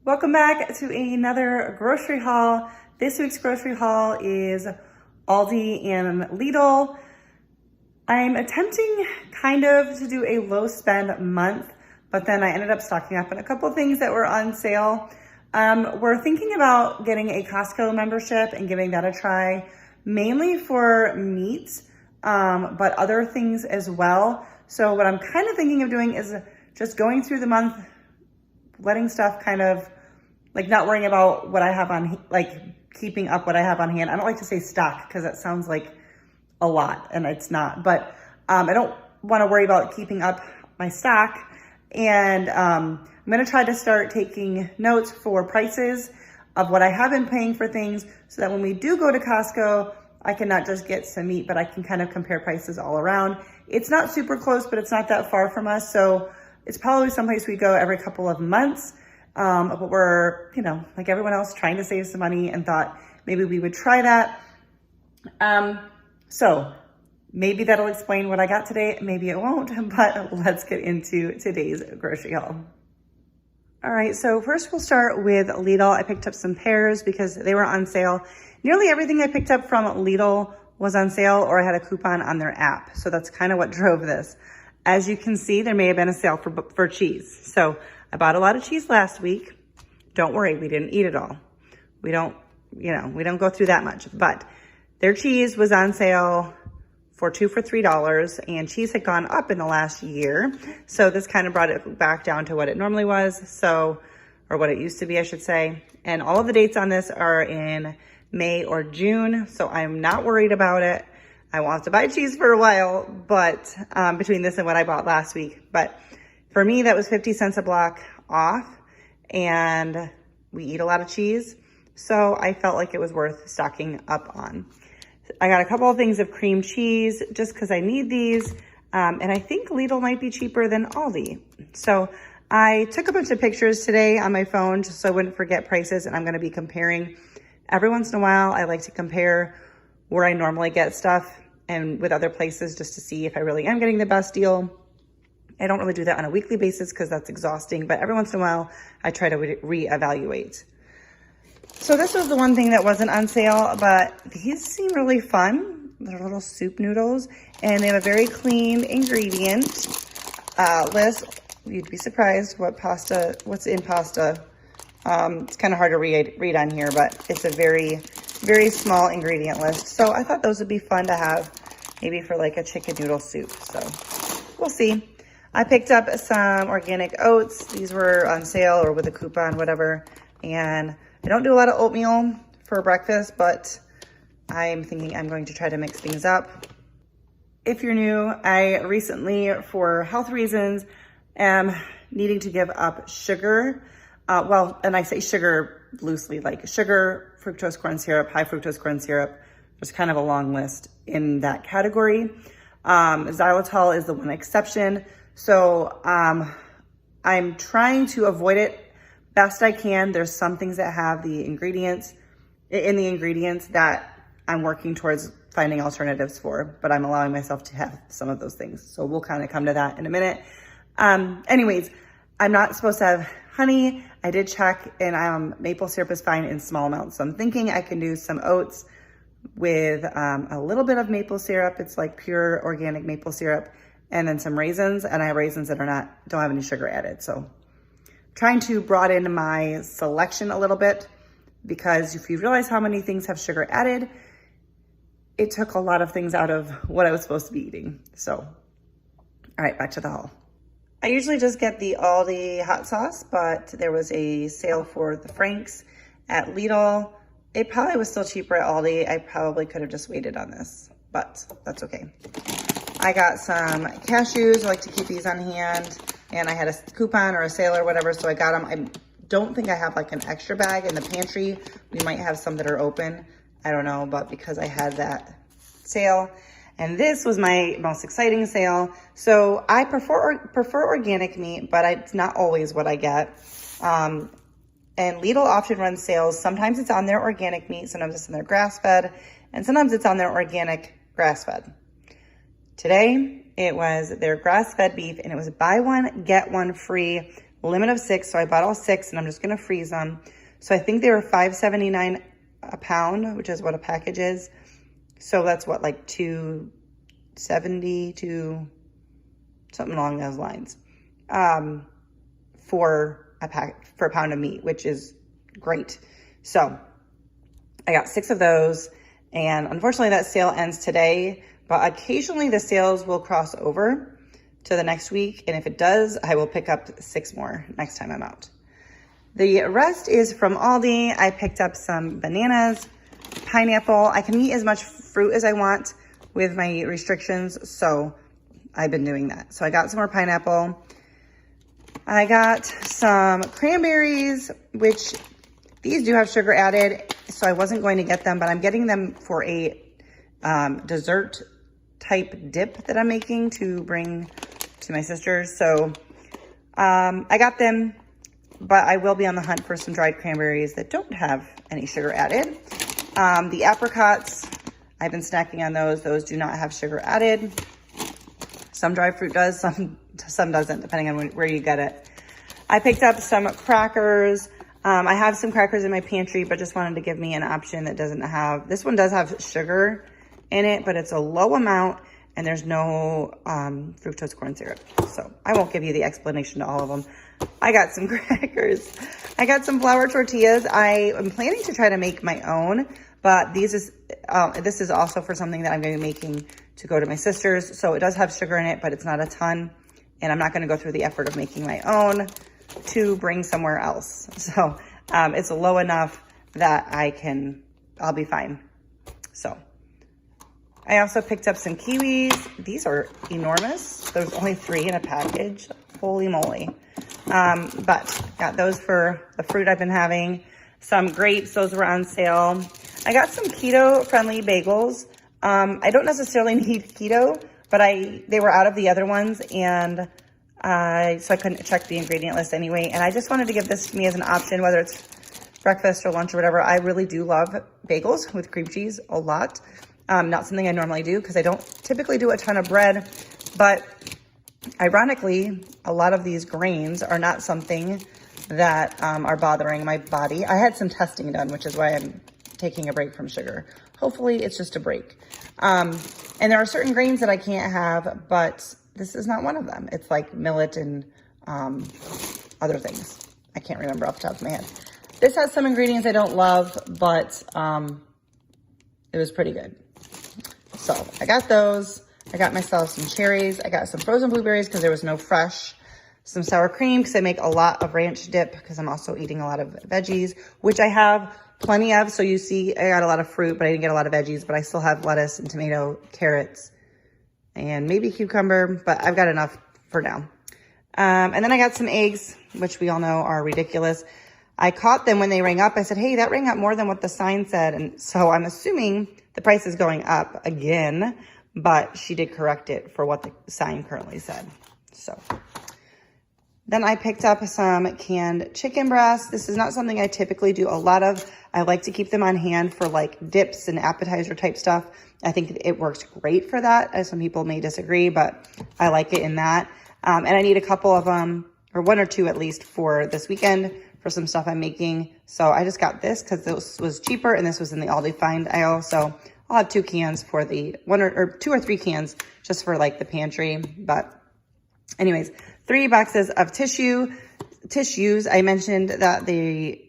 Welcome back to another grocery haul. This week's grocery haul is Aldi and Lidl. I'm attempting kind of to do a low spend month, but then I ended up stocking up on a couple of things that were on sale. We're thinking about getting a Costco membership and giving that a try, mainly for meat, but other things as well. So what I'm kind of thinking of doing is just going through the month, letting stuff kind of like not worrying about what I have on, like keeping up what I have on hand. I don't like to say stock because that sounds like a lot and it's not, but I don't want to worry about keeping up my stock. And I'm going to try to start taking notes for prices of what I have been paying for things so that when we do go to Costco, I can not just get some meat, but I can kind of compare prices all around. It's not super close, but it's not that far from us. So it's probably someplace we go every couple of months. But we're, like everyone else, trying to save some money and thought maybe we would try that. So maybe that'll explain what I got today. Maybe it won't, but let's get into today's grocery haul. All right, so first we'll start with Lidl. I picked up some pears because they were on sale. Nearly everything I picked up from Lidl was on sale or I had a coupon on their app. So that's kind of what drove this. As you can see, there may have been a sale for cheese. So I bought a lot of cheese last week. Don't worry, we didn't eat it all. We don't go through that much, but their cheese was on sale for 2 for $3 and cheese had gone up in the last year. So this kind of brought it back down to what it normally was. So, or what it used to be, I should say. And all of the dates on this are in May or June. So I'm not worried about it. I won't have to buy cheese for a while, but between this and what I bought last week. But for me, that was 50 cents a block off, and we eat a lot of cheese, so I felt like it was worth stocking up on. I got a couple of things of cream cheese just because I need these, and I think Lidl might be cheaper than Aldi. So I took a bunch of pictures today on my phone just so I wouldn't forget prices, and I'm going to be comparing. Every once in a while, I like to compare where I normally get stuff and with other places just to see if I really am getting the best deal. I don't really do that on a weekly basis because that's exhausting, but every once in a while, I try to reevaluate. So this was the one thing that wasn't on sale, but these seem really fun. They're little soup noodles, and they have a very clean ingredient list. You'd be surprised what's in pasta. It's kind of hard to read on here, but it's a very, very small ingredient list. So I thought those would be fun to have maybe for like a chicken noodle soup. So we'll see. I picked up some organic oats. These were on sale or with a coupon, whatever. And I don't do a lot of oatmeal for breakfast, but I'm thinking I'm going to try to mix things up. If you're new, I recently, for health reasons, am needing to give up sugar. And I say sugar loosely, like sugar, fructose corn syrup, high fructose corn syrup. There's kind of a long list in that category. Xylitol is the one exception. So I'm trying to avoid it best I can. There's some things that have the ingredients that I'm working towards finding alternatives for, but I'm allowing myself to have some of those things. So we'll kind of come to that in a minute. Anyways, I'm not supposed to have honey. I did check, and maple syrup is fine in small amounts. So I'm thinking I can do some oats with a little bit of maple syrup. It's like pure organic maple syrup. And then some raisins, and I have raisins that don't have any sugar added. So trying to broaden my selection a little bit, because if you realize how many things have sugar added, it took a lot of things out of what I was supposed to be eating. So, all right, back to the haul. I usually just get the Aldi hot sauce, but there was a sale for the Franks at Lidl. It probably was still cheaper at Aldi. I probably could have just waited on this, but that's okay. I got some cashews. I like to keep these on hand, and I had a coupon or a sale or whatever, so I got them. I don't think I have like an extra bag in the pantry. We might have some that are open. I don't know, but because I had that sale, and this was my most exciting sale. So I prefer organic meat, but it's not always what I get. And Lidl often runs sales. Sometimes it's on their organic meat, sometimes it's on their grass-fed, and sometimes it's on their organic grass-fed. Today, it was their grass-fed beef, and it was buy one, get one free limit of 6. So I bought all 6 and I'm just going to freeze them. So I think they were $5.79 a pound, which is what a package is. So that's what, like $2.70 to something along those lines, for a pound of meat, which is great. So I got 6 of those, and unfortunately that sale ends today, but occasionally the sales will cross over to the next week. And if it does, I will pick up 6 more next time I'm out. The rest is from Aldi. I picked up some bananas, pineapple. I can eat as much fruit as I want with my restrictions, so I've been doing that. So I got some more pineapple. I got some cranberries, which these do have sugar added, so I wasn't going to get them, but I'm getting them for a dessert type dip that I'm making to bring to my sisters. So I got them, but I will be on the hunt for some dried cranberries that don't have any sugar added. The apricots, I've been snacking on those. Those do not have sugar added. Some dried fruit does, some doesn't, depending on where you get it. I picked up some crackers. I have some crackers in my pantry, but just wanted to give me an option that doesn't have, this one does have sugar in it, but it's a low amount and there's no fructose corn syrup. So I won't give you the explanation to all of them. I got some crackers. I got some flour tortillas. I am planning to try to make my own, but this is also for something that I'm going to be making to go to my sister's. So it does have sugar in it, but it's not a ton. And I'm not going to go through the effort of making my own to bring somewhere else. So it's low enough that I'll be fine. So I also picked up some kiwis. These are enormous. There's only 3 in a package. Holy moly. But got those for the fruit I've been having. Some grapes, those were on sale. I got some keto-friendly bagels. I don't necessarily need keto, but they were out of the other ones, and so I couldn't check the ingredient list anyway. And I just wanted to give this to me as an option, whether it's breakfast or lunch or whatever. I really do love bagels with cream cheese a lot. Not something I normally do because I don't typically do a ton of bread, but ironically, a lot of these grains are not something that are bothering my body. I had some testing done, which is why I'm taking a break from sugar. Hopefully it's just a break. And there are certain grains that I can't have, but this is not one of them. It's like millet and other things. I can't remember off the top of my head. This has some ingredients I don't love, but it was pretty good. So I got those. I got myself some cherries. I got some frozen blueberries because there was no fresh. Some sour cream because I make a lot of ranch dip because I'm also eating a lot of veggies, which I have plenty of. So you see, I got a lot of fruit, but I didn't get a lot of veggies, but I still have lettuce and tomato, carrots, and maybe cucumber, but I've got enough for now. And then I got some eggs, which we all know are ridiculous. I caught them when they rang up. I said, hey, that rang up more than what the sign said. And so I'm assuming the price is going up again, but she did correct it for what the sign currently said. So then I picked up some canned chicken breasts. This is not something I typically do a lot of. I like to keep them on hand for like dips and appetizer type stuff. I think it works great for that. Some people may disagree, but I like it in that. And I need a couple of them, or 1 or 2 at least, for this weekend for some stuff I'm making. So I just got this because this was cheaper and this was in the Aldi Find aisle. So I'll have 2 cans for the 2 or 3 cans just for like the pantry. But anyways, 3 boxes of tissues. I mentioned that the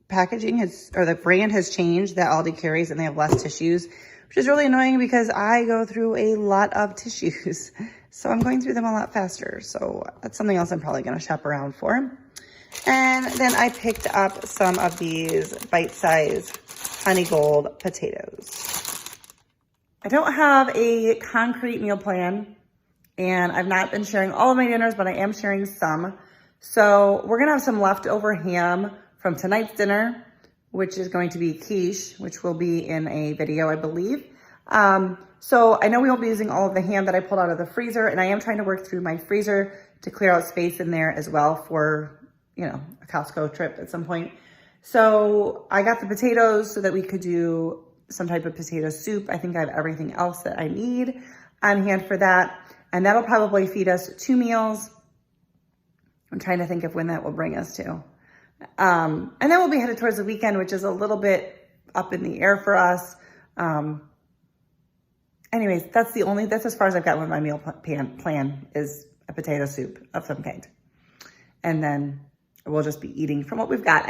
packaging or the brand has changed that Aldi carries and they have less tissues, which is really annoying because I go through a lot of tissues. So I'm going through them a lot faster. So that's something else I'm probably going to shop around for. And then I picked up some of these bite-sized honey gold potatoes. I don't have a concrete meal plan, and I've not been sharing all of my dinners, but I am sharing some. So we're going to have some leftover ham from tonight's dinner, which is going to be quiche, which will be in a video, I believe. So I know we won't be using all of the ham that I pulled out of the freezer, and I am trying to work through my freezer to clear out space in there as well for, a Costco trip at some point. So I got the potatoes so that we could do some type of potato soup. I think I have everything else that I need on hand for that. And that'll probably feed us 2 meals. I'm trying to think of when that will bring us to. And then we'll be headed towards the weekend, which is a little bit up in the air for us. Anyways, that's as far as I've got with my meal plan is a potato soup of some kind. And then we'll just be eating from what we've got.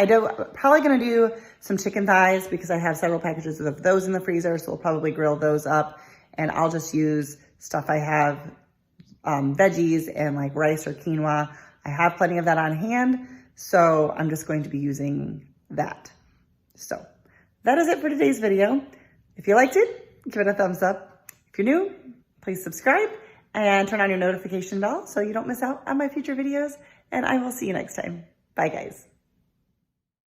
Probably going to do some chicken thighs because I have several packages of those in the freezer. So we'll probably grill those up, and I'll just use stuff I have, veggies and like rice or quinoa. I have plenty of that on hand. So I'm just going to be using that. So that is it for today's video. If you liked it, give it a thumbs up. If you're new, please subscribe and turn on your notification bell so you don't miss out on my future videos. And I will see you next time. Bye, guys.